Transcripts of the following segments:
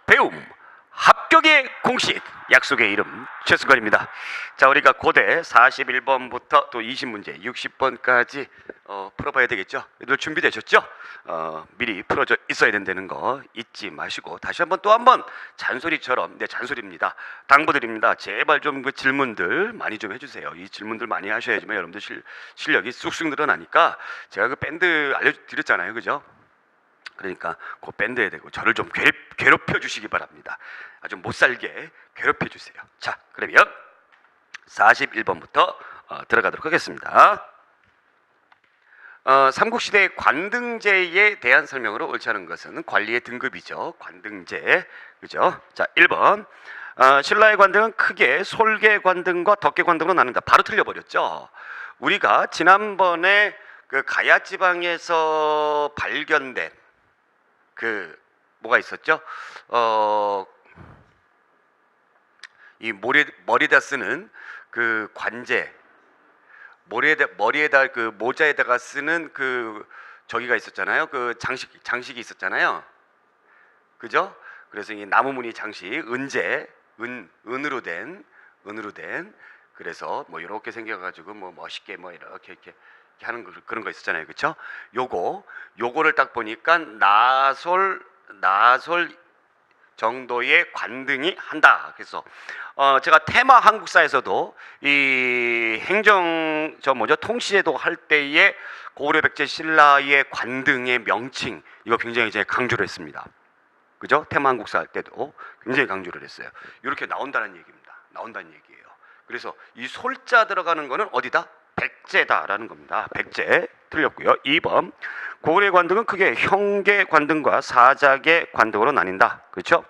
배움 합격의 공식 약속의 이름 최승건입니다. 자, 우리가 고대 41번부터 또 20문제 60번까지 풀어봐야 되겠죠. 늘 준비되셨죠? 미리 풀어져 있어야 된다는 거 잊지 마시고 다시 한번 또 한번 잔소리처럼, 네, 잔소리입니다. 당부드립니다. 제발 좀 그 질문들 많이 좀 해주세요. 이 질문들 많이 하셔야지만 여러분들 실력이 쑥쑥 늘어나니까. 제가 그 밴드 알려드렸잖아요, 그죠? 그러니까 그 밴드에 대고 저를 좀 괴롭혀 주시기 바랍니다. 아주 못살게 괴롭혀 주세요. 자, 그러면 41번부터 들어가도록 하겠습니다. 삼국시대의 관등제에 대한 설명으로 옳지 않은 것은 관리의 등급이죠. 관등제, 그죠? 자, 1번. 신라의 관등은 크게 솔개 관등과 덕계 관등으로 나눈다. 바로 틀려버렸죠. 우리가 지난번에 그 가야 지방에서 발견된 그 뭐가 있었죠? 이 머리에다 쓰는 그 관제, 머리에다 그 모자에다가 쓰는 그 저기가 있었잖아요. 그 장식이 있었잖아요. 그죠? 그래서 이 나무무늬 장식, 은으로 된 그래서 뭐 이렇게 생겨가지고 뭐 멋있게 뭐 이렇게 하는 그런 거 있었잖아요, 그렇죠? 요거를 딱 보니까 나솔 정도의 관등이 한다. 그래서 제가 테마 한국사에서도 이 통시제도 할 때에 고구려 백제 신라의 관등의 명칭 이거 굉장히 제가 강조를 했습니다. 그죠? 테마 한국사 할 때도 굉장히 강조를 했어요. 이렇게 나온다는 얘기입니다. 나온다는 얘기예요. 그래서 이 솔자 들어가는 거는 어디다? 백제다라는 겁니다. 백제 틀렸고요. 2번. 고구려의 관등은 크게 형계 관등과 사작의 관등으로 나뉜다. 그렇죠?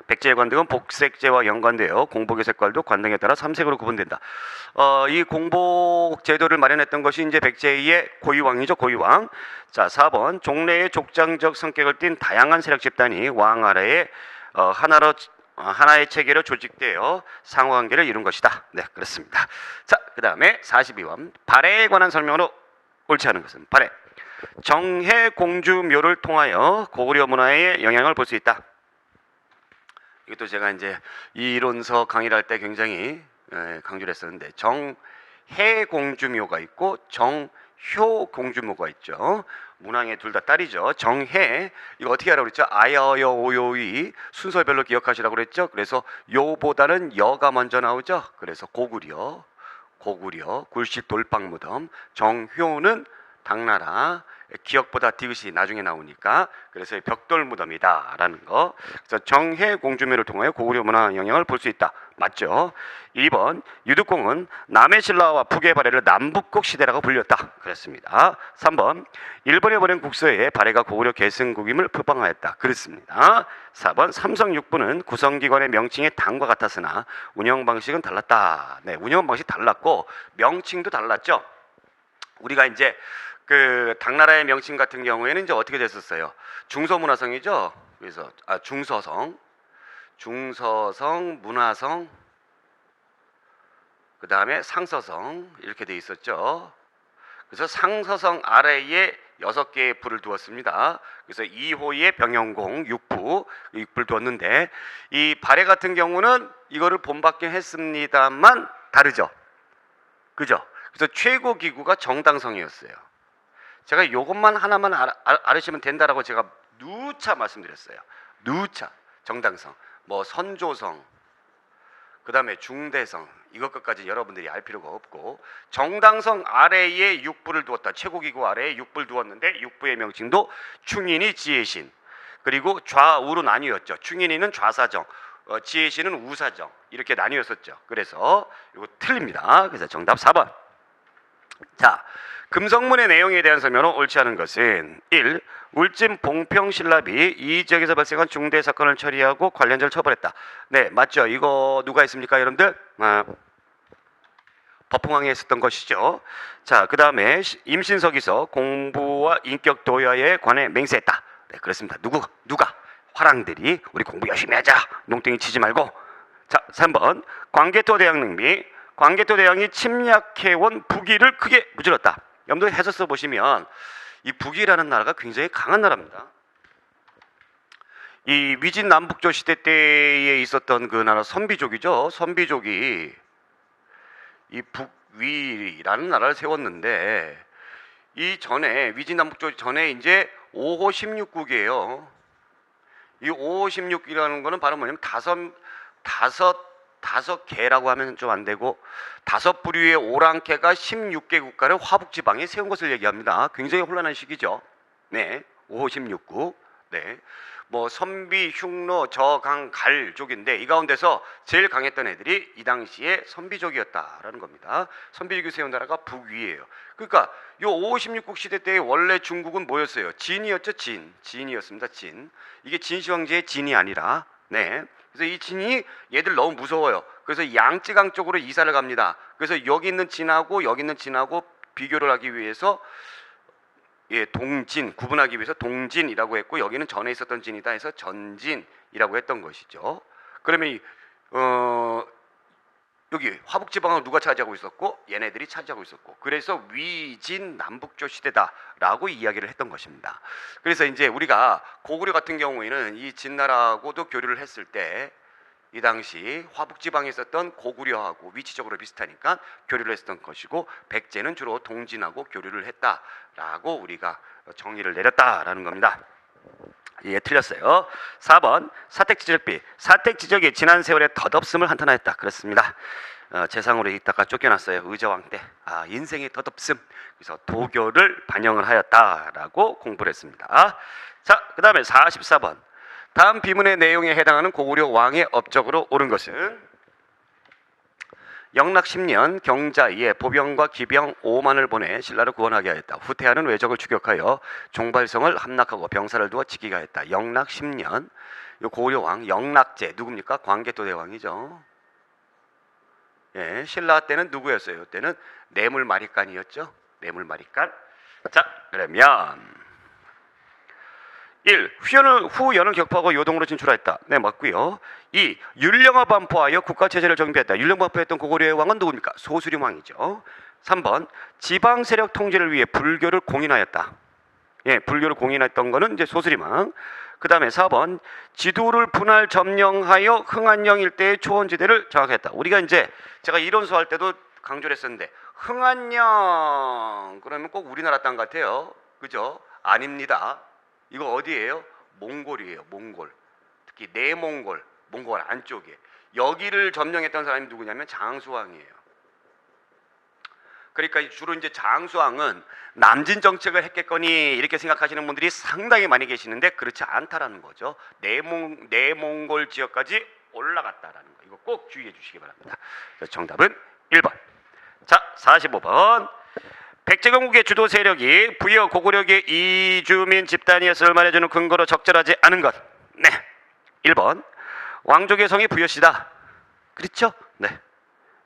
백제의 관등은 복색제와 연관되어 공복의 색깔도 관등에 따라 3색으로 구분된다. 이 공복 제도를 마련했던 것이 이제 백제의 고유왕이죠. 고유왕. 자, 4번. 종래의 족장적 성격을 띤 다양한 세력 집단이 왕 아래에 하나의 체계로 조직되어 상호관계를 이룬 것이다. 네, 그렇습니다. 자, 그 다음에 42번. 발해에 관한 설명으로 옳지 않은 것은 발해. 정해공주묘를 통하여 고구려 문화의 영향을 볼 수 있다. 이것도 제가 이제 이 이론서 강의를 할 때 굉장히 강조를 했었는데, 정해공주묘가 있고 정효공주묘가 있죠. 문왕의 둘 다 딸이죠. 정해, 이거 어떻게 하라고 그랬죠? 아여여 오요이 순서별로 기억하시라고 그랬죠. 그래서 요보다는 여가 먼저 나오죠. 그래서 고구려 굴식 돌빵무덤. 정효는 당나라, 기억보다 디귿이 나중에 나오니까 그래서 벽돌무덤이다라는 거. 그래서 정해공주묘를 통하여 고구려 문화 영향을 볼 수 있다. 맞죠? 2번. 유득공은 남의 신라와 북의 발해를 남북국 시대라고 불렸다. 그렇습니다. 3번. 일본에 보낸 국서에 발해가 고구려 계승국임을 표방하였다. 그렇습니다. 4번. 삼성육부는 구성기관의 명칭이 당과 같았으나 운영 방식은 달랐다. 네, 운영 방식 달랐고 명칭도 달랐죠. 우리가 이제 그 당나라의 명칭 같은 경우에는 이제 어떻게 됐었어요? 중서문화성이죠. 그래서 중서성, 문화성, 그 다음에 상서성 이렇게 돼 있었죠. 그래서 상서성 아래에 6개의 부를 두었습니다. 그래서 2호의 병영공 6부를 두었는데, 이 발해 같은 경우는 이거를 본받긴 했습니다만 다르죠. 그죠? 그래서 최고 기구가 정당성이었어요. 제가 이것만 하나만 알으시면 된다라고 제가 누차 말씀드렸어요. 누차. 정당성, 뭐 선조성, 그 다음에 중대성, 이것까지 여러분들이 알 필요가 없고, 정당성 아래에 6부를 두었다. 최고기구 아래에 6부를 두었는데 6부의 명칭도 충인이, 지혜신, 그리고 좌우로 나뉘었죠. 충인이는 좌사정, 지혜신은 우사정, 이렇게 나뉘었었죠. 그래서 이거 틀립니다. 그래서 정답 4번. 자, 금성문의 내용에 대한 설명은 옳지 않은 것은 1. 울진 봉평신라비 이 지역에서 발생한 중대 사건을 처리하고 관련자를 처벌했다. 네, 맞죠? 이거 누가 했습니까, 여러분들? 법흥왕이 했었던 것이죠. 자, 그 다음에 임신석에서 공부와 인격 도야에 관해 맹세했다. 네, 그렇습니다. 누가? 화랑들이 우리 공부 열심히 하자, 농땡이 치지 말고. 자, 3번. 광개토 대왕 능비, 광개토 대왕이 침략해온 북위를 크게 무찔렀다. 여러분들 해서 써보시면 이 북위라는 나라가 굉장히 강한 나라입니다. 이 위진 남북조 시대 때에 있었던 그 나라 선비족이죠. 선비족이 이 북위라는 나라를 세웠는데 이 전에 위진 남북조 전에 이제 5호 16국이에요. 이 5호 16이라는 거는 바로 뭐냐면 다섯 개라고 하면 좀 안 되고 다섯 부류의 오랑캐가 16개 국가를 화북지방에 세운 것을 얘기합니다. 굉장히 혼란한 시기죠. 네, 5호 16국. 네, 뭐 선비, 흉노, 저강, 갈족인데 이 가운데서 제일 강했던 애들이 이 당시에 선비족이었다라는 겁니다. 선비족이 세운 나라가 북위예요. 그러니까 요 5호 16국 시대 때 원래 중국은 뭐였어요? 진이었죠. 진이었습니다. 진. 이게 진시 황제의 진이 아니라 네. 그래서 이 진이 얘들 너무 무서워요. 그래서 양쯔강 쪽으로 이사를 갑니다. 그래서 여기 있는 진하고 여기 있는 진하고 비교를 하기 위해서 동진 구분하기 위해서 동진이라고 했고 여기는 전에 있었던 진이다 해서 전진이라고 했던 것이죠. 그러면 여기 화북지방을 누가 차지하고 있었고 얘네들이 차지하고 있었고 그래서 위진 남북조 시대다라고 이야기를 했던 것입니다. 그래서 이제 우리가 고구려 같은 경우에는 이 진나라하고도 교류를 했을 때 이 당시 화북지방에 있었던 고구려하고 위치적으로 비슷하니까 교류를 했던 것이고 백제는 주로 동진하고 교류를 했다라고 우리가 정의를 내렸다라는 겁니다. 예, 틀렸어요. 4번 사택지적비. 사택지적이 지난 세월의 덧없음을 한탄하였다. 그렇습니다. 재상으로 있다가 쫓겨났어요. 의저왕 때. 인생의 덧없음. 그래서 도교를 반영을 하였다라고 공부를 했습니다. 자, 그 다음에 44번. 다음 비문의 내용에 해당하는 고구려 왕의 업적으로 옳은 것은 영락 10년 경자이에 보병과 기병 5만을 보내 신라를 구원하게 하였다. 후퇴하는 외적을 추격하여 종발성을 함락하고 병사를 두어 지키게 하였다. 영락 10년. 요 고구려 왕 영락제 누굽니까? 광개토 대왕이죠. 예, 신라 때는 누구였어요? 때는 뇌물마리간이었죠. 뇌물마리간. 자, 그러면 1. 후연을 격파하고 요동으로 진출하였다. 네, 맞고요. 2. 율령을 반포하여 국가체제를 정비했다. 율령 반포했던 고구려의 왕은 누굽니까? 소수림 왕이죠. 3번. 지방 세력 통제를 위해 불교를 공인하였다. 예, 불교를 공인했던 거는 이제 소수림 왕. 그 다음에 4번. 지도를 분할 점령하여 흥안령 일대의 초원지대를 장악했다. 우리가 이제 제가 이론수 할 때도 강조를 했었는데 흥안령 그러면 꼭 우리나라 땅 같아요. 그죠? 아닙니다. 이거 어디예요? 몽골이에요. 몽골. 특히 내몽골, 몽골 안쪽에. 여기를 점령했던 사람이 누구냐면 장수왕이에요. 그러니까 주로 이제 장수왕은 남진 정책을 했겠거니 이렇게 생각하시는 분들이 상당히 많이 계시는데 그렇지 않다라는 거죠. 내몽골 지역까지 올라갔다라는 거. 이거 꼭 주의해 주시기 바랍니다. 그래서 정답은 1번. 자, 45번. 백제건국의 주도 세력이 부여 고구려의 이주민 집단이었음을 말해주는 근거로 적절하지 않은 것. 네, 1번. 왕족의 성이 부여시다. 그렇죠? 네,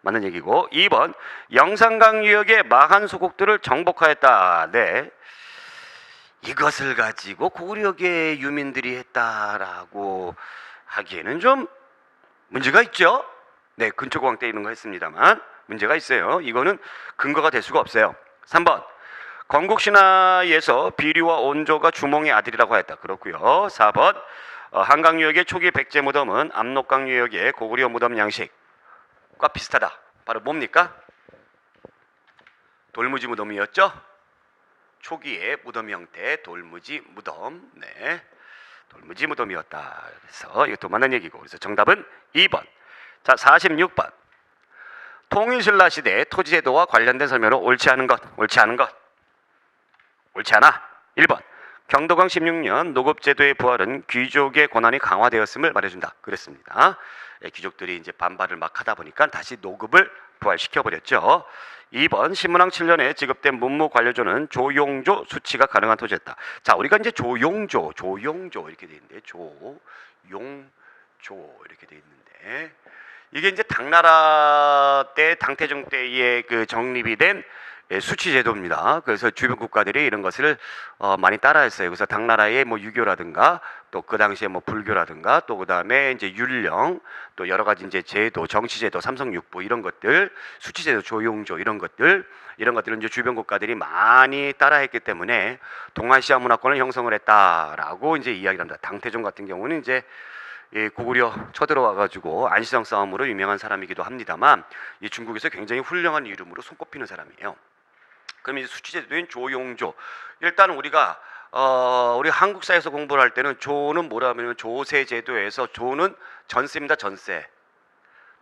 맞는 얘기고. 2번. 영산강 유역의 마한 소국들을 정복하였다. 네, 이것을 가지고 고구려계 유민들이 했다라고 하기에는 좀 문제가 있죠. 네, 근초고왕 때 이런 거 했습니다만 문제가 있어요. 이거는 근거가 될 수가 없어요. 3번. 건국신화에서 비류와 온조가 주몽의 아들이라고 했다. 그렇고요. 4번. 한강 유역의 초기 백제 무덤은 압록강 유역의 고구려 무덤 양식과 비슷하다. 바로 뭡니까? 돌무지 무덤이었죠. 초기의 무덤 형태 돌무지 무덤. 네, 돌무지 무덤이었다. 그래서 이것도 맞는 얘기고. 그래서 정답은 2번. 자, 46번. 통일신라 시대 토지제도와 관련된 설명으로 옳지 않은 것. 옳지 않아. 1번. 경도강 16년 노급제도의 부활은 귀족의 권한이 강화되었음을 말해준다. 그랬습니다. 귀족들이 이제 반발을 막 하다 보니까 다시 노급을 부활시켜버렸죠. 2번. 신문왕 7년에 지급된 문무 관료조는 조용조 수치가 가능한 토지였다. 자, 우리가 이제 조용조 이렇게 돼 있는데 조용조 이렇게 돼 있는데 이게 이제 당나라 때 당태종 때에 그 정립이 된 예, 수치 제도입니다. 그래서 주변 국가들이 이런 것을 많이 따라했어요. 그래서 당나라의 뭐 유교라든가 또 그 당시에 뭐 불교라든가 또 그다음에 이제 율령 또 여러 가지 이제 제도, 정치 제도, 삼성육부 이런 것들, 수치 제도, 조용조 이런 것들은 이제 주변 국가들이 많이 따라했기 때문에 동아시아 문화권을 형성을 했다라고 이제 이야기를 합니다. 당태종 같은 경우는 이제 고구려 쳐들어와 가지고 안시성 싸움으로 유명한 사람이기도 합니다만 이 중국에서 굉장히 훌륭한 이름으로 손꼽히는 사람이에요. 그럼 이제 수치제도인 조용조. 일단 우리가 우리 한국사에서 공부를 할 때는 조는 뭐라면 조세제도에서 조는 전세입니다. 전세.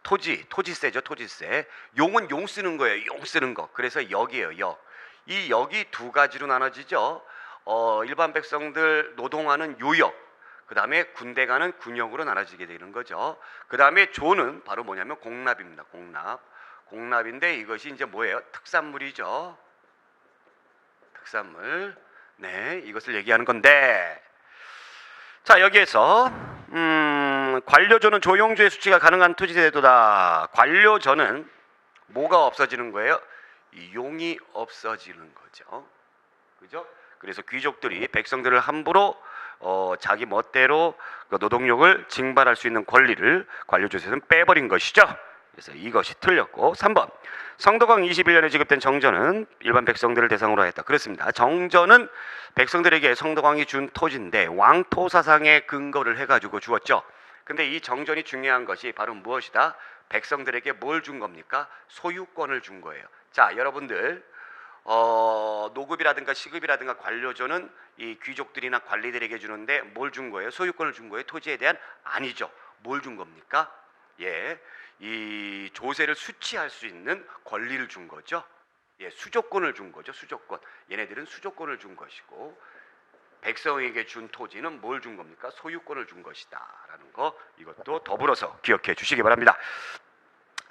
토지세죠. 토지세. 용은 용 쓰는 거예요. 용 쓰는 거. 그래서 역이에요. 역. 이 역이 두 가지로 나눠지죠. 일반 백성들 노동하는 요역. 그 다음에 군대 가는 군역으로 나눠지게 되는 거죠. 그 다음에 조는 바로 뭐냐면 공납입니다. 공납. 공납인데 이것이 이제 뭐예요? 특산물이죠. 특산물. 네, 이것을 얘기하는 건데, 자 여기에서 관료조는 조용조의 수치가 가능한 토지제도다. 관료조는 뭐가 없어지는 거예요? 이 용이 없어지는 거죠. 그죠? 그래서 귀족들이 백성들을 함부로 자기 멋대로 그 노동력을 징발할 수 있는 권리를 관료조에서는 빼버린 것이죠. 그래서 이것이 틀렸고 3번 성도광 21년에 지급된 정전은 일반 백성들을 대상으로 했다. 그렇습니다. 정전은 백성들에게 성도광이 준 토지인데 왕토 사상에 근거를 해가지고 주었죠. 근데 이 정전이 중요한 것이 바로 무엇이다? 백성들에게 뭘 준 겁니까? 소유권을 준 거예요. 자 여러분들 노급이라든가 시급이라든가 관료조는 이 귀족들이나 관리들에게 주는데 뭘 준 거예요? 소유권을 준 거예요? 토지에 대한? 아니죠. 뭘 준 겁니까? 예, 이 조세를 수취할 수 있는 권리를 준 거죠. 예, 수조권을 준 거죠. 수조권. 얘네들은 수조권을 준 것이고 백성에게 준 토지는 뭘 준 겁니까? 소유권을 준 것이다 라는 거 이것도 더불어서 기억해 주시기 바랍니다.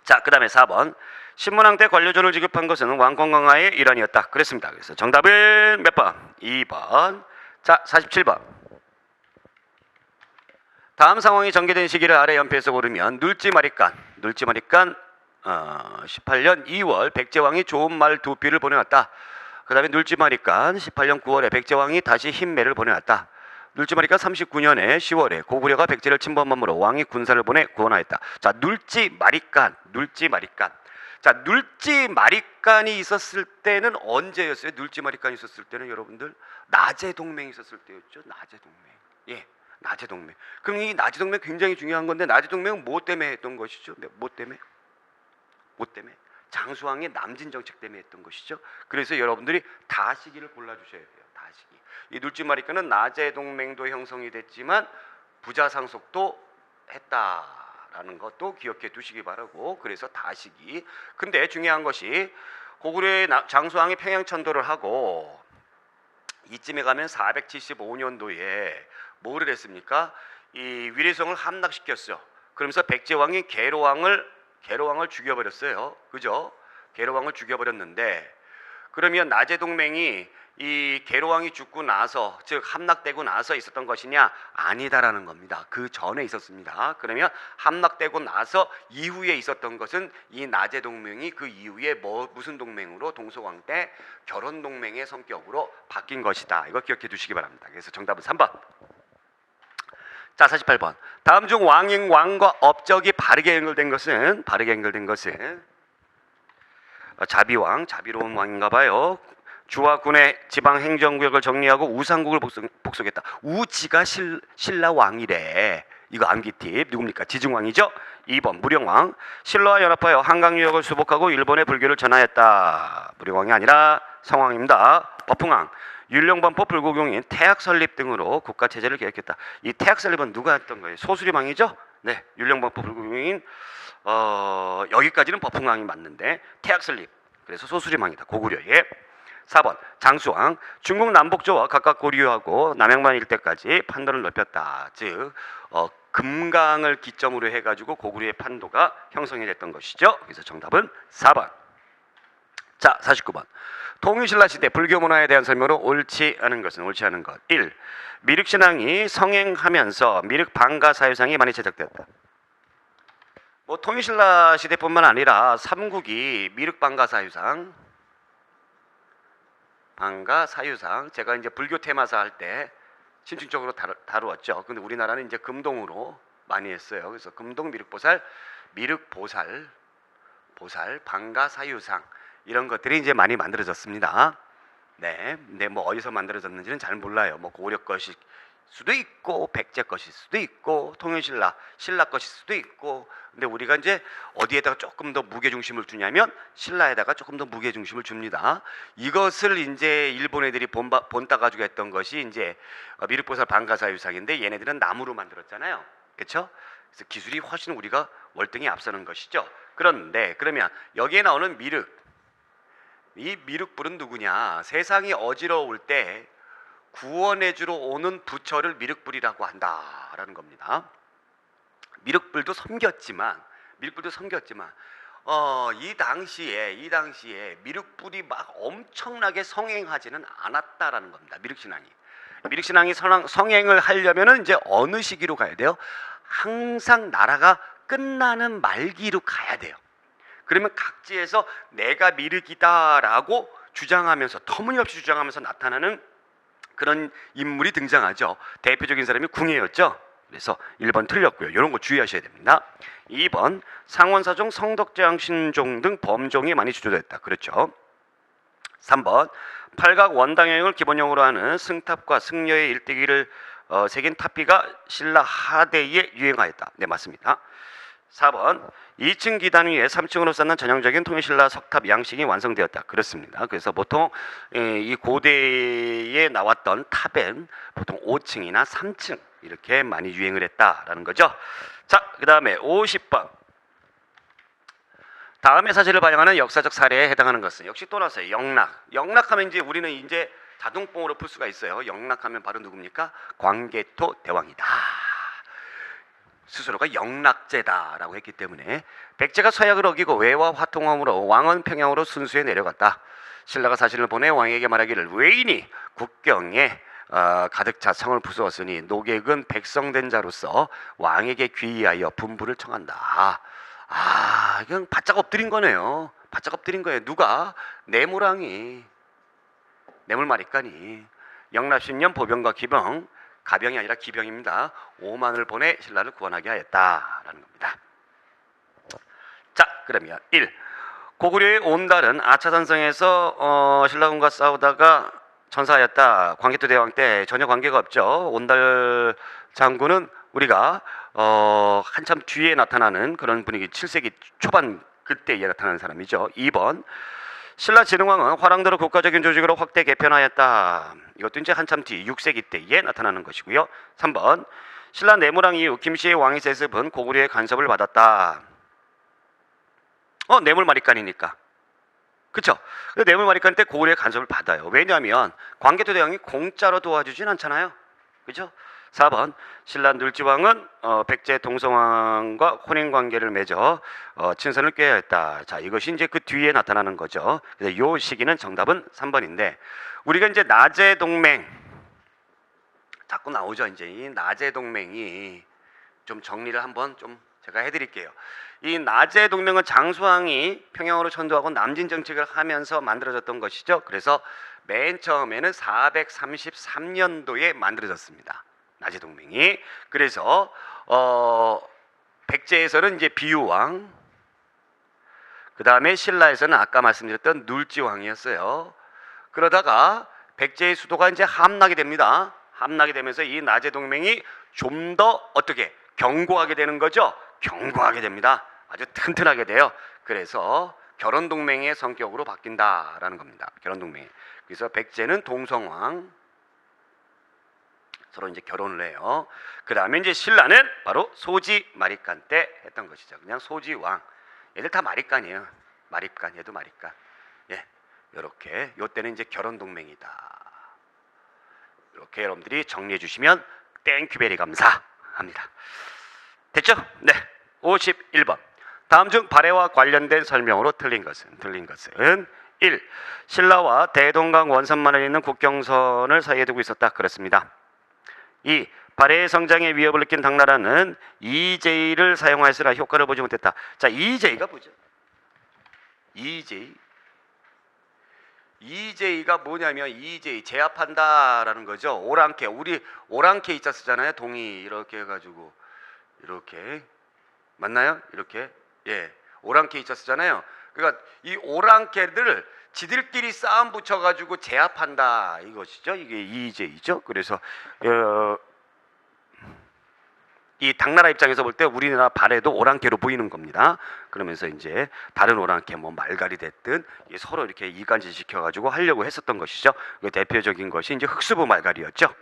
자, 그 다음에 4번 신문왕 때 관료조를 지급한 것은 왕권 강화의 일환이었다. 그랬습니다. 그래서 정답은 몇 번? 2번. 자, 47번. 다음 상황이 전개된 시기를 아래 연표에서 고르면 눌지마리간 18년 2월 백제왕이 좋은 말 2피를 보내왔다. 그 다음에 눌지마리간 18년 9월에 백제왕이 다시 흰매를 보내왔다. 눌지마리간 39년에 10월에 고구려가 백제를 침범함으로 왕이 군사를 보내 구원하였다. 자, 눌지마리간. 자, 눌지마리간이 있었을 때는 언제였어요? 눌지마리간이 있었을 때는 여러분들 나제동맹이 있었을 때였죠. 나제동맹. 예, 나제동맹. 그럼 이 나제동맹 굉장히 중요한 건데 나제동맹은 뭐 때문에 했던 것이죠? 뭐 때문에? 장수왕의 남진 정책 때문에 했던 것이죠. 그래서 여러분들이 다시기를 골라주셔야 돼요. 다시기. 이 눌지마리간은 나제동맹도 형성이 됐지만 부자상속도 했다라는 것도 기억해 두시기 바라고. 그래서 다시기. 근데 중요한 것이 고구려의 장수왕이 평양천도를 하고 이쯤에 가면 475년도에 뭐를 했습니까? 이 위례성을 함락시켰어요. 그러면서 백제왕이 계로왕을 죽여버렸어요. 그죠? 계로왕을 죽여버렸는데 그러면 나제동맹이 이 계로왕이 죽고 나서 즉 함락되고 나서 있었던 것이냐? 아니다라는 겁니다. 그 전에 있었습니다. 그러면 함락되고 나서 이후에 있었던 것은 이 나제동맹이 그 이후에 무슨 동맹으로 동서왕 때 결혼동맹의 성격으로 바뀐 것이다. 이거 기억해 두시기 바랍니다. 그래서 정답은 3번. 자, 48번. 다음 중 왕과 업적이 바르게 연결된 것은 자비왕, 자비로운 왕인가 봐요. 주와 군의 지방 행정구역을 정리하고 우상국을 복속했다. 우지가 신라 왕이래. 이거 암기 팁. 누굽니까? 지증왕이죠. 2번 무령왕. 신라와 연합하여 한강 유역을 수복하고 일본의 불교를 전하였다. 무령왕이 아니라 성왕입니다. 법흥왕. 율령반포 불고경인 태학 설립 등으로 국가 체제를 개혁했다. 이 태학 설립은 누가 했던 거예요? 소수리왕이죠. 네, 율령반포 불고경인 여기까지는 법흥왕이 맞는데 태학 설립. 그래서 소수리왕이다. 고구려에. 4번 장수왕. 중국 남북조와 각각 고려하고 남양만 일대까지 판도를 넓혔다. 즉 금강을 기점으로 해가지고 고구려의 판도가 형성이 됐던 것이죠. 그래서 정답은 4번. 자, 49번. 통일신라 시대 불교 문화에 대한 설명으로 옳지 않은 것. 1. 미륵신앙이 성행하면서 미륵 방가 사유상이 많이 제작되었다. 통일신라 시대뿐만 아니라 삼국이 미륵 방가 사유상 방가 사유상. 제가 이제 불교 테마사 할 때 심층적으로 다루었죠. 근데 우리나라는 이제 금동으로 많이 했어요. 그래서 금동 미륵보살, 미륵보살, 방가 사유상 이런 것들이 이제 많이 만들어졌습니다. 네, 근데 뭐 어디서 만들어졌는지는 잘 몰라요. 뭐 고려 것일 수도 있고 백제 것일 수도 있고 통일신라, 신라 것일 수도 있고. 근데 우리가 이제 어디에다가 조금 더 무게 중심을 두냐면 신라에다가 조금 더 무게 중심을 줍니다. 이것을 이제 일본 애들이 본따 가지고 했던 것이 이제 미륵보살 방가사유상인데, 얘네들은 나무로 만들었잖아요. 그렇죠? 그래서 기술이 훨씬 우리가 월등히 앞서는 것이죠. 그런데 그러면 여기에 나오는 미륵, 이 미륵불은 누구냐? 세상이 어지러울 때 구원해주러 오는 부처를 미륵불이라고 한다라는 겁니다. 미륵불도 섬겼지만 이 당시에 미륵불이 막 엄청나게 성행하지는 않았다라는 겁니다. 미륵신앙이 성행을 하려면은 이제 어느 시기로 가야 돼요? 항상 나라가 끝나는 말기로 가야 돼요. 그러면 각지에서 내가 미륵이다라고 주장하면서, 터무니없이 주장하면서 나타나는 그런 인물이 등장하죠. 대표적인 사람이 궁예였죠. 그래서 1번 틀렸고요. 이런 거 주의하셔야 됩니다. 2번 상원사종, 성덕재왕, 신종 등 범종이 많이 주조됐다. 그렇죠. 3번 팔각 원당형을 기본형으로 하는 승탑과 승려의 일대기를 새긴 탑비가 신라 하대에 유행하였다. 네, 맞습니다. 4번 2층 기단 위에 3층으로 쌓는 전형적인 통일신라 석탑 양식이 완성되었다. 그렇습니다. 그래서 보통 이 고대에 나왔던 탑엔 보통 5층이나 3층 이렇게 많이 유행을 했다라는 거죠. 자, 그 다음에 50번 다음의 사실을 반영하는 역사적 사례에 해당하는 것은, 역시 또 나왔어요. 영락하면 이제 우리는 이제 자동뽕으로 풀 수가 있어요. 영락하면 바로 누굽니까? 광개토 대왕이다. 스스로가 영락제다라고 했기 때문에 백제가 서약을 어기고 외와 화통함으로 왕은 평양으로 순수에 내려갔다. 신라가 사신을 보내 왕에게 말하기를, 외인이 국경에 가득 차 성을 부수었으니 노객은 백성된 자로서 왕에게 귀의하여 분부를 청한다. 이건 바짝 엎드린 거네요. 바짝 엎드린 거예요. 누가? 내무랑이, 내물마리간이 영납신년 보병과 기병, 가병이 아니라 기병입니다. 5만을 보내 신라를 구원하게 하였다라는 겁니다. 자, 그러면 1. 고구려의 온달은 아차산성에서 신라군과 싸우다가 전사하였다. 광개토 대왕 때 전혀 관계가 없죠. 온달 장군은 우리가 한참 뒤에 나타나는 그런 분위기, 7세기 초반 그때에 나타나는 사람이죠. 2번 신라진흥왕은 화랑도를 국가적인 조직으로 확대 개편하였다. 이것도 이제 한참 뒤 6세기 때에 나타나는 것이고요. 3번 신라 내무랑 이후 김씨의 왕위 세습은 고구려의 간섭을 받았다. 내물마리간이니까. 그렇죠? 내물마리간 때 고구려의 간섭을 받아요. 왜냐하면 광개토 대왕이 공짜로 도와주진 않잖아요. 그렇죠? 4번 신라 눌지왕은 백제 동성왕과 혼인관계를 맺어 친선을 꾀해야 했다. 자, 이것이 이제 그 뒤에 나타나는 거죠. 그래서 이 시기는 정답은 3번인데, 우리가 이제 나제 동맹 자꾸 나오죠. 이제 이 나제 동맹이 좀 정리를 한번 좀 제가 해드릴게요. 이 나제 동맹은 장수왕이 평양으로 천도하고 남진 정책을 하면서 만들어졌던 것이죠. 그래서 맨 처음에는 433년도에 만들어졌습니다. 나제 동맹이. 그래서 백제에서는 이제 비유왕, 그 다음에 신라에서는 아까 말씀드렸던 눌지왕이었어요. 그러다가 백제의 수도가 이제 함락이 됩니다. 함락이 되면서 이 나제 동맹이 좀 더 어떻게 견고하게 되는 거죠. 견고하게 됩니다. 아주 튼튼하게 돼요. 그래서 결혼 동맹의 성격으로 바뀐다라는 겁니다. 결혼 동맹. 그래서 백제는 동성왕, 서로 이제 결혼을 해요. 그 다음에 이제 신라는 바로 소지 마립간 때 했던 것이죠. 그냥 소지왕. 얘들 다 마립간이에요. 마립간, 얘도 마립간. 예, 이렇게 요때는 이제 결혼 동맹이다. 이렇게 여러분들이 정리해 주시면 땡큐베리 감사합니다. 됐죠? 네. 51번. 다음 중 발해와 관련된 설명으로 틀린 것은 1. 신라와 대동강 원산만을 잇는 국경선을 사이에 두고 있었다. 그렇습니다. 2. 발해의 성장에 위협을 느낀 당나라는 EJ를 사용하였으나 효과를 보지 못했다. 자, EJ가 뭐죠? EJ. EJ가 뭐냐면 EJ 제압한다라는 거죠. 오랑캐, 우리 오랑캐 이자 쓰잖아요. 동이 이렇게 해가지고 이렇게 맞나요? 이렇게 예, 오랑캐 이자 쓰잖아요. 그러니까 이 오랑캐들을 지들끼리 싸움 붙여가지고 제압한다 이것이죠. 이게 EJ죠. 그래서 이 당나라 입장에서 볼 때 우리나라 발에도 오랑캐로 보이는 겁니다. 그러면서 이제 다른 오랑캐 뭐 말갈이 됐든 서로 이렇게 이간질 시켜가지고 하려고 했었던 것이죠. 그 대표적인 것이 이제 흑수부 말갈이었죠.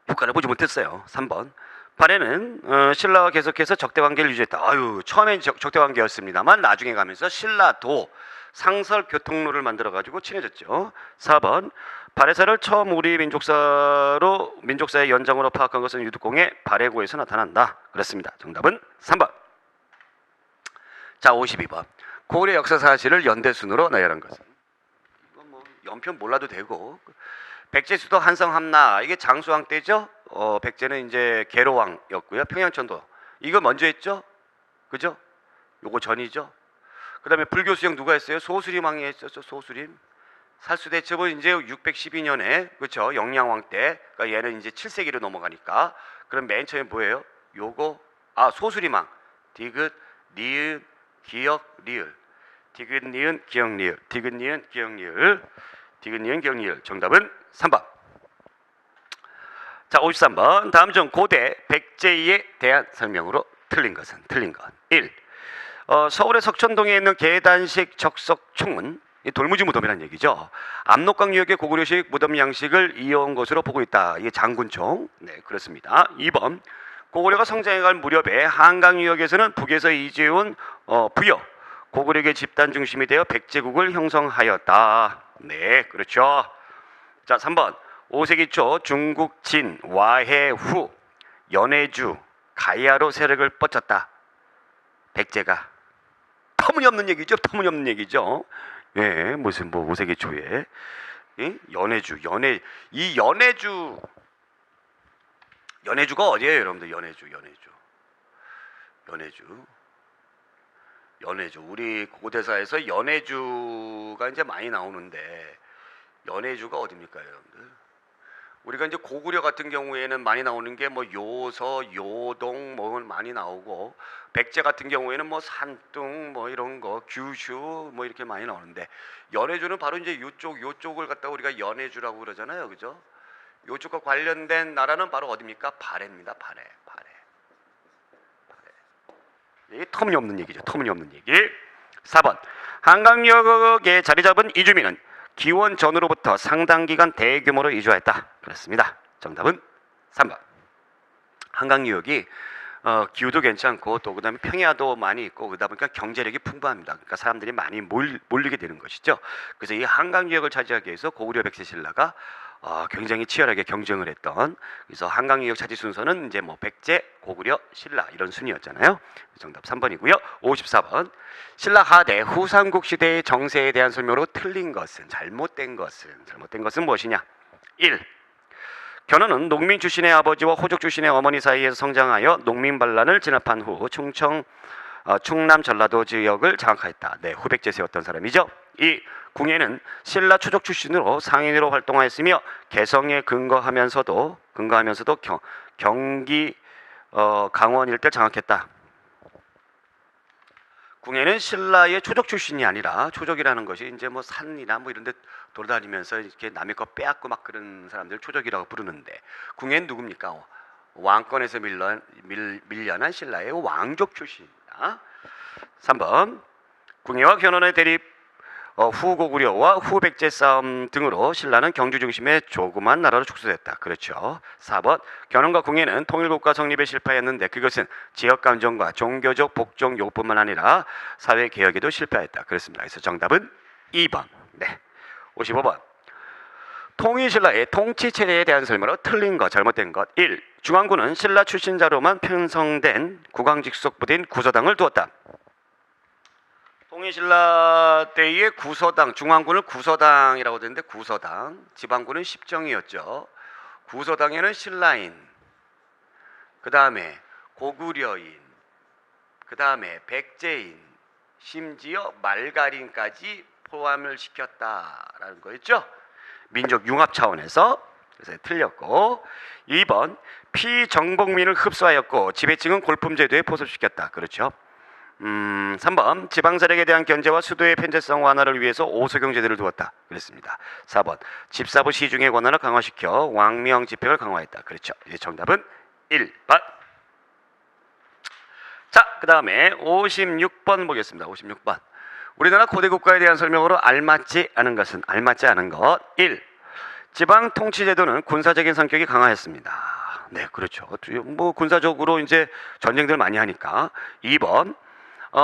효과를 보지 못했어요. 3번. 발해는 신라와 계속해서 적대 관계를 유지했다. 처음엔 적대 관계였습니다만 나중에 가면서 신라도 상설 교통로를 만들어 가지고 친해졌죠. 4번. 발해사를 처음 우리 민족사의 연장으로 파악한 것은 유득공의 발해고에서 나타난다. 그렇습니다. 정답은 3번. 자, 52번. 고구려 역사 사실을 연대순으로 나열한 것은. 이건 뭐 연편 몰라도 되고. 백제수도 한성함나 이게 장수왕 때죠. 백제는 이제 계로왕이었고요. 평양천도 이거 먼저 했죠. 그죠? 요거 전이죠. 그다음에 불교 수령 누가 했어요? 소수림왕이 했었죠. 소수림. 살수대첩은 이제 612년에 그렇죠. 영양왕 때. 그러니까 얘는 이제 7세기로 넘어가니까. 그럼 맨 처음에 뭐예요? 요거 소수림왕. 디귿, 니은, 기역, 리을. 디귿, 니은, 기역, 리을. 디귿, 니은, 기역, 리을. 디귿, 니은, 기역, 리을. 정답은 3번. 자, 53번. 다음 중 고대 백제에 대한 설명으로 틀린 것. 1. 서울의 석천동에 있는 계단식 적석총은 돌무지 무덤이라는 얘기죠. 압록강유역의 고구려식 무덤 양식을 이어온 것으로 보고 있다. 이게 장군총. 네, 그렇습니다. 2번. 고구려가 성장해갈 무렵에 한강유역에서는 북에서 이주해온 부여 고구려의 집단 중심이 되어 백제국을 형성하였다. 네, 그렇죠. 자, 3번. 5세기 초 중국 진 와해 후 연해주 가야로 세력을 뻗쳤다. 백제가. 터무니없는 얘기죠. 터무니없는 얘기죠. 예, 무슨 뭐 5세기 초에 연해주가 어디예요, 여러분들? 연해주. 우리 고대사에서 연해주가 이제 많이 나오는데 연해주가 어디입니까, 여러분들? 우리가 이제 고구려 같은 경우에는 많이 나오는 게 뭐 요서, 요동 뭐 많이 나오고 백제 같은 경우에는 뭐 산둥 뭐 이런 거, 규슈 뭐 이렇게 많이 나오는데 연해주는 바로 이제 요쪽을 갖다 우리가 연해주라고 그러잖아요, 그죠? 요쪽과 관련된 나라는 바로 어디입니까? 발해입니다, 발해. 이게 터무니없는 얘기죠, 터무니없는 얘기. 4번. 한강역에 자리 잡은 이주민은 기원 전으로부터 상당 기간 대규모로 이주하였다. 그렇습니다. 정답은 3번. 한강유역이 기후도 괜찮고 또 그다음에 평야도 많이 있고 그러다 보니까 경제력이 풍부합니다. 그러니까 사람들이 많이 몰리게 되는 것이죠. 그래서 이 한강유역을 차지하기 위해서 고구려 백제 신라가 굉장히 치열하게 경쟁을 했던. 그래서 한강유역 차지 순서는 이제 뭐 백제, 고구려, 신라 이런 순이었잖아요. 정답 3번이고요. 54번. 신라 하대 후 삼국 시대의 정세에 대한 설명으로 틀린 것은 잘못된 것은 무엇이냐? 1. 견훤은 농민 출신의 아버지와 호족 출신의 어머니 사이에서 성장하여 농민 반란을 진압한 후 충남 전라도 지역을 장악하였다. 네, 후백제 세웠던 사람이죠. 2. 궁예는 신라 추족 출신으로 상인으로 활동하였으며 개성에 근거하면서도 경기 강원 일대를 장악했다. 궁예는 신라의 초족 출신이 아니라 초족이라는 것이 이제 뭐 산이나 뭐 이런 데 돌아다니면서 이렇게 남의 거 빼앗고 막 그런 사람들 초족이라고 부르는데 궁예는 누굽니까? 왕권에서 밀려난 신라의 왕족 출신입니다. 3번. 궁예와 견훤의 대립 후고구려와 후백제 싸움 등으로 신라는 경주 중심의 조그만 나라로 축소됐다. 그렇죠. 4번. 견훤과 궁예는 통일국가 성립에 실패했는데 그것은 지역감정과 종교적 복종 요구뿐만 아니라 사회개혁에도 실패했다. 그렇습니다. 그래서 정답은 2번. 네. 55번. 통일신라의 통치체제에 대한 설명으로 틀린 것, 잘못된 것. 1. 중앙군은 신라 출신자로만 편성된 국왕직속 부대인 구서당을 두었다. 통일신라 때의 구서당, 중앙군을 구서당이라고 되는데 구서당, 지방군은 십정이었죠. 구서당에는 신라인, 그 다음에 고구려인, 그 다음에 백제인, 심지어 말갈인까지 포함을 시켰다라는 거였죠. 민족 융합 차원에서. 그래서 틀렸고 2번 피정복민을 흡수하였고 지배층은 골품제도에 포섭시켰다. 그렇죠. 3번 지방세력에 대한 견제와 수도의 편제성 완화를 위해서 오소경제도를 두었다. 그랬습니다. 4번 집사부 시중의 권한을 강화시켜 왕명 집행을 강화했다. 그렇죠. 이제 정답은 1번. 자, 그 다음에 56번 보겠습니다. 56번. 우리나라 고대 국가에 대한 설명으로 알맞지 않은 것은 알맞지 않은 것 1. 지방 통치제도는 군사적인 성격이 강화했습니다. 네, 그렇죠. 뭐 군사적으로 이제 전쟁들 많이 하니까. 2번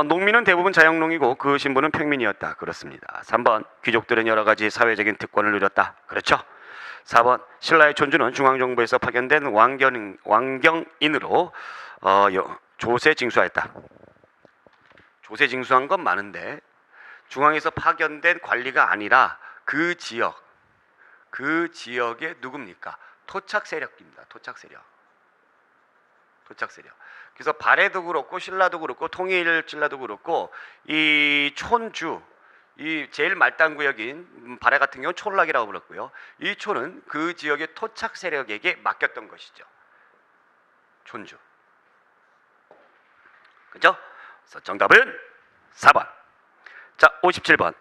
농민은 대부분 자영농이고 그 신분은 평민이었다. 그렇습니다. 3번 귀족들은 여러 가지 사회적인 특권을 누렸다. 그렇죠. 4번 신라의 촌주는 중앙정부에서 파견된 왕경인으로 조세 징수하였다. 조세 징수한 건 많은데 중앙에서 파견된 관리가 아니라 그 지역의 누굽니까? 토착 세력입니다. 토착 세력. 그래서 발해도 그렇고 신라도 그렇고 통일 신라도 그렇고 이 촌주 이 제일 말단 구역인 발해 같은 경우는 촌락이라고 불렀고요. 이 촌은 그 지역의 토착 세력에게 맡겼던 것이죠. 촌주. 그죠? 그래서 정답은 4번. 자, 57번.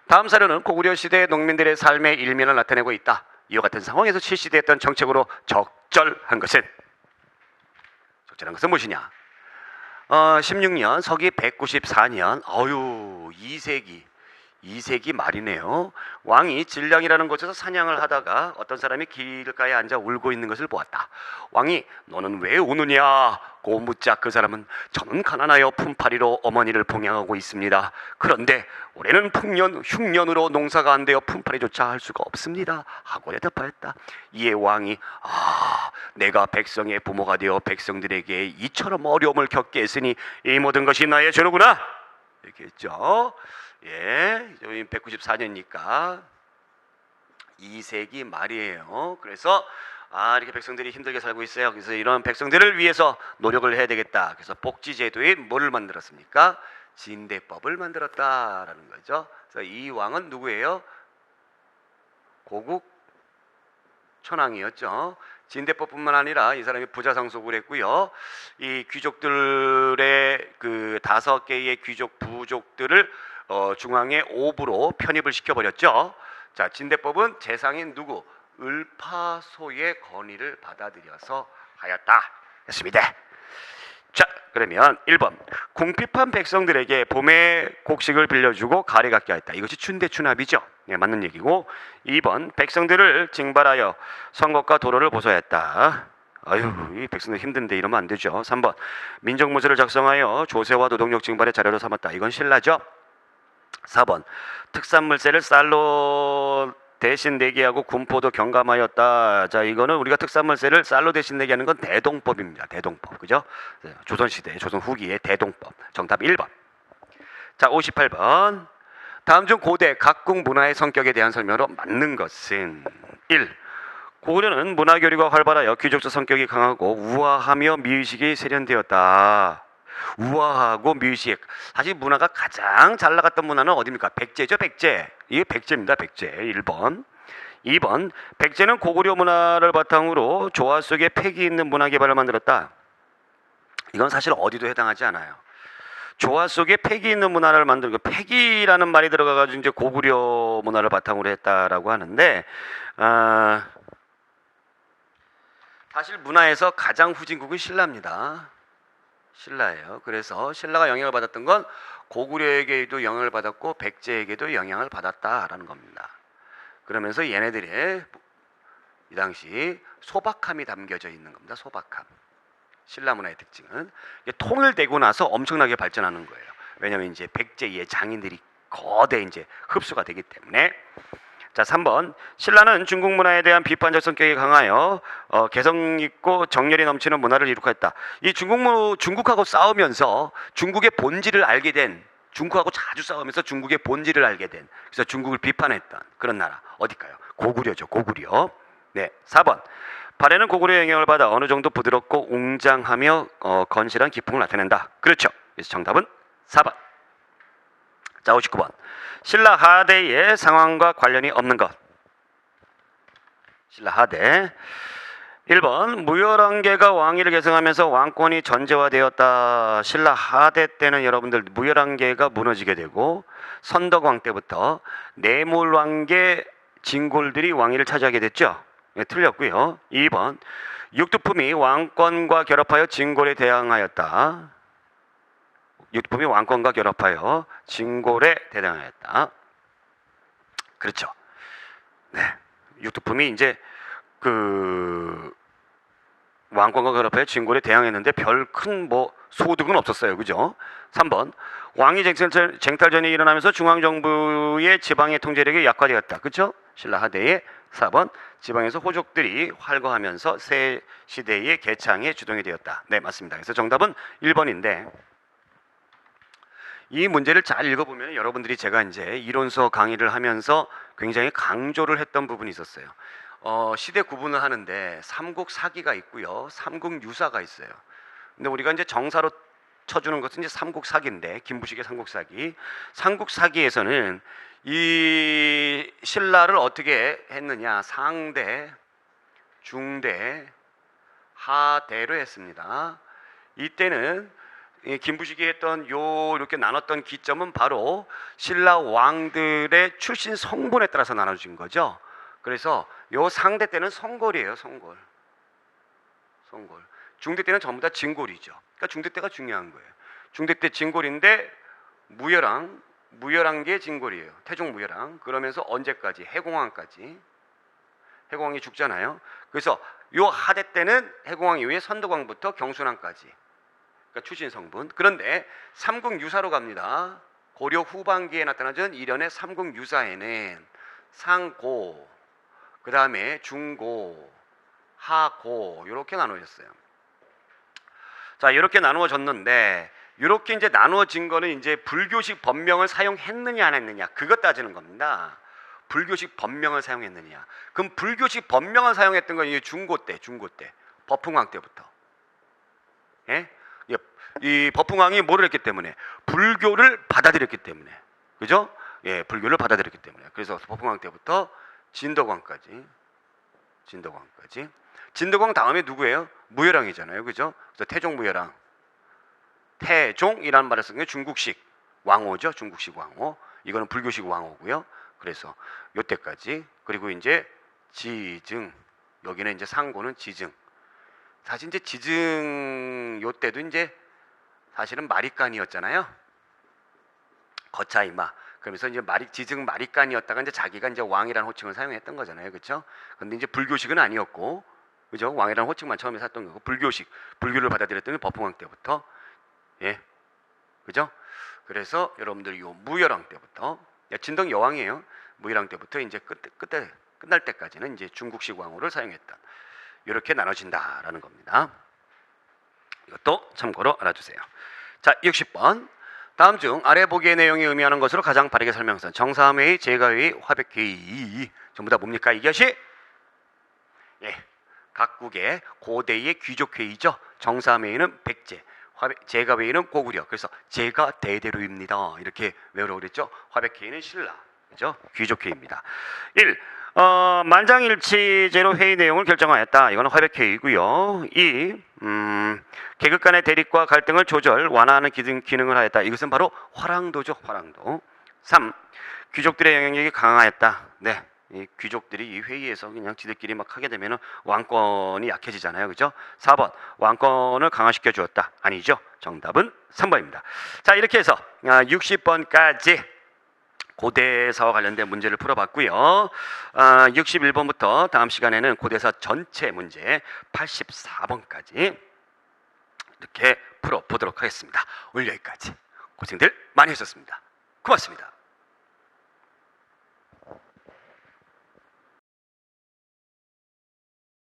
다음 사료는 고구려 시대의 농민들의 삶의 일면을 나타내고 있다. 이와 같은 상황에서 실시되었던 정책으로 적절한 것은 무엇이냐? 16년 서기 194년 2세기 말이네요. 왕이 질량이라는 곳에서 사냥을 하다가 어떤 사람이 길가에 앉아 울고 있는 것을 보았다. 왕이 너는 왜 우느냐 고 묻자 그 사람은 저는 가난하여 품팔이로 어머니를 봉양하고 있습니다. 그런데 올해는 흉년으로 농사가 안 되어 품팔이조차 할 수가 없습니다 하고 대답하였다. 이에 왕이 내가 백성의 부모가 되어 백성들에게 이처럼 어려움을 겪게 했으니 이 모든 것이 나의 죄로구나 이렇게 했죠. 예, 194년이니까 2세기 말이에요. 그래서 이렇게 백성들이 힘들게 살고 있어요. 그래서 이런 백성들을 위해서 노력을 해야 되겠다. 그래서 복지제도에 뭐를 만들었습니까? 진대법을 만들었다라는 거죠. 그래서 이 왕은 누구예요? 고국 천왕이었죠. 진대법뿐만 아니라 이 사람이 부자상속을 했고요. 이 귀족들의 그 5개의 귀족 부족들을 중앙의 5부로 편입을 시켜버렸죠. 자, 진대법은 재상인 누구? 을파소의 건의를 받아들여서 하였다 했습니다. 자, 그러면 1번 궁핍한 백성들에게 봄에 곡식을 빌려주고 가래 갖게 하였다. 이것이 춘대춘합이죠. 네, 맞는 얘기고 2번 백성들을 징발하여 성곽과 도로를 보소했다. 이 백성들 힘든데 이러면 안 되죠. 3번 민정문서를 작성하여 조세와 노동력 징발의 자료로 삼았다. 이건 신라죠. 4번 특산물세를 쌀로 대신 내게 하고 군포도 경감하였다. 자, 이거는 우리가 특산물세를 쌀로 대신 내게 하는 건 대동법입니다. 대동법. 그죠? 조선시대, 조선 후기의 대동법. 정답 1번. 자, 58번. 다음 중 고대 각국 문화의 성격에 대한 설명으로 맞는 것은 1. 고구려는 문화교류가 활발하여 귀족적 성격이 강하고 우아하며 미의식이 세련되었다. 우아하고 미의식. 사실 문화가 가장 잘 나갔던 문화는 어디입니까? 백제죠. 백제. 이게 백제입니다. 백제. 1번. 2번 백제는 고구려 문화를 바탕으로 조화 속에 패기 있는 문화 개발을 만들었다. 이건 사실 어디도 해당하지 않아요. 조화 속에 패기 있는 문화를 만들고, 패기라는 말이 들어가가지고 이제 고구려 문화를 바탕으로 했다라고 하는데, 사실 문화에서 가장 후진국은 신라입니다. 신라예요. 그래서 신라가 영향을 받았던 건 고구려에게도 영향을 받았고 백제에게도 영향을 받았다라는 겁니다. 그러면서 얘네들의 이 당시 소박함이 담겨져 있는 겁니다. 소박함. 신라 문화의 특징은 통일되고 나서 엄청나게 발전하는 거예요. 왜냐하면 이제 백제의 장인들이 거대 이제 흡수가 되기 때문에. 자, 3번 신라는 중국 문화에 대한 비판적 성격이 강하여 개성 있고 정열이 넘치는 문화를 이룩했다. 이 중국하고 싸우면서 중국의 본질을 알게 된, 중국하고 자주 싸우면서 중국의 본질을 알게 된, 그래서 중국을 비판했던 그런 나라 어딜까요? 고구려죠. 고구려. 네, 4번 발해는 고구려의 영향을 받아 어느 정도 부드럽고 웅장하며 건실한 기풍을 나타낸다. 그렇죠. 그래서 정답은 4번. 자, 59번. 신라 하대의 상황과 관련이 없는 것. 신라 하대. 1번 무열왕계가 왕위를 계승하면서 왕권이 전제화되었다. 신라 하대 때는 여러분들 무열왕계가 무너지게 되고 선덕왕 때부터 내물왕계 진골들이 왕위를 차지하게 됐죠. 네, 틀렸고요. 2번 육두품이 왕권과 결합하여 진골에 대항하였다. 육두품이 왕권과 결합하여 진골에 대항하였다. 그렇죠. 네, 육두품이 이제 왕권과 결합하여 진골에 대항했는데 별 큰 소득은 없었어요. 그죠? 3번 왕위 쟁탈전이 일어나면서 중앙정부의 지방의 통제력이 약화되었다. 그렇죠? 신라 하대의 4번 지방에서 호족들이 활거하면서 새 시대의 개창에 주동이 되었다. 네, 맞습니다. 그래서 정답은 1번인데 이 문제를 잘 읽어보면 여러분들이 제가 이제 이론서 강의를 하면서 굉장히 강조를 했던 부분이 있었어요. 시대 구분을 하는데 삼국사기가 있고요, 삼국유사가 있어요. 근데 우리가 이제 정사로 쳐주는 것은 이제 삼국사기인데, 김부식의 삼국사기. 삼국사기에서는 이 신라를 어떻게 했느냐, 상대, 중대, 하대로 했습니다. 이때는 김부식이 했던 이렇게 나눴던 기점은 바로 신라 왕들의 출신 성분에 따라서 나눠진 거죠. 그래서 요 상대 때는 성골이에요. 성골. 중대 때는 전부 다 진골이죠. 그러니까 중대 때가 중요한 거예요. 중대 때 진골인데 무열왕계 진골이에요. 태종 무열왕. 그러면서 언제까지? 해공왕까지. 해공왕이 죽잖아요. 그래서 요 하대 때는 해공왕 이후에 선덕왕부터 경순왕까지. 그러니까 출신 성분. 그런데 삼국유사로 갑니다. 고려 후반기에 나타나던 일련의 삼국유사에는 상고, 그 다음에 중고, 하고 이렇게 나누어졌어요. 자, 이렇게 나누어졌는데 이렇게 이제 나누어진 거는 이제 불교식 법명을 사용했느냐 안 했느냐 그것 따지는 겁니다. 불교식 법명을 사용했느냐. 그럼 불교식 법명을 사용했던 건 중고 때 법흥왕 때부터. 예? 이 법흥왕이 뭐를 했기 때문에? 불교를 받아들였기 때문에. 그죠? 예, 불교를 받아들였기 때문에. 그래서 법흥왕 때부터 진덕왕까지. 진덕왕 다음에 누구예요? 무열왕이잖아요. 그죠? 그래서 태종 무열왕. 태종이라는 말을 쓴 게 중국식 왕호죠. 중국식 왕호. 이거는 불교식 왕호고요. 그래서 요때까지. 그리고 이제 지증. 여기는 이제 상고는 지증. 사실 이제 지증 요때도 이제 사실은 마리간이었잖아요. 거차이마. 그러면서 이제 지증 마리간이었다가 이제 자기가 이제 왕이라는 호칭을 사용했던 거잖아요. 그렇죠? 근데 이제 불교식은 아니었고, 그죠? 왕이라는 호칭만 처음에 샀던 거고, 불교를 받아들였던 게 법흥왕 때부터. 예. 그죠? 그래서 여러분들 요 무열왕 때부터, 진덕 여왕이에요. 무열왕 때부터 이제 끝날 때까지는 이제 중국식 왕호를 사용했다. 이렇게 나눠진다라는 겁니다. 이것도 참고로 알아주세요. 자, 60번. 다음 중 아래 보기의 내용이 의미하는 것으로 가장 바르게 설명선. 정사회의, 제가회의, 화백회의. 전부 다 뭡니까? 이것이 예, 각국의 고대의 귀족회의죠. 정사회의는 백제, 제가회의는 고구려. 그래서 제가 대대로입니다. 이렇게 외우라고 그랬죠. 화백회의는 신라. 그죠? 귀족회의입니다. 1. 만장일치제로 회의 내용을 결정하였다. 이거는 화백회의고요. 2. 계급 간의 대립과 갈등을 완화하는 기능을 하였다. 이것은 바로 화랑도죠. 화랑도. 3. 귀족들의 영향력이 강하였다. 네, 이 귀족들이 이 회의에서 그냥 지들끼리 막 하게 되면 왕권이 약해지잖아요. 그죠? 4번. 왕권을 강화시켜 주었다. 아니죠. 정답은 3번입니다. 자, 이렇게 해서 60번까지 고대사와 관련된 문제를 풀어봤고요. 61번부터 다음 시간에는 고대사 전체 문제 84번까지 이렇게 풀어보도록 하겠습니다. 오늘 여기까지 고생들 많이 하셨습니다. 고맙습니다.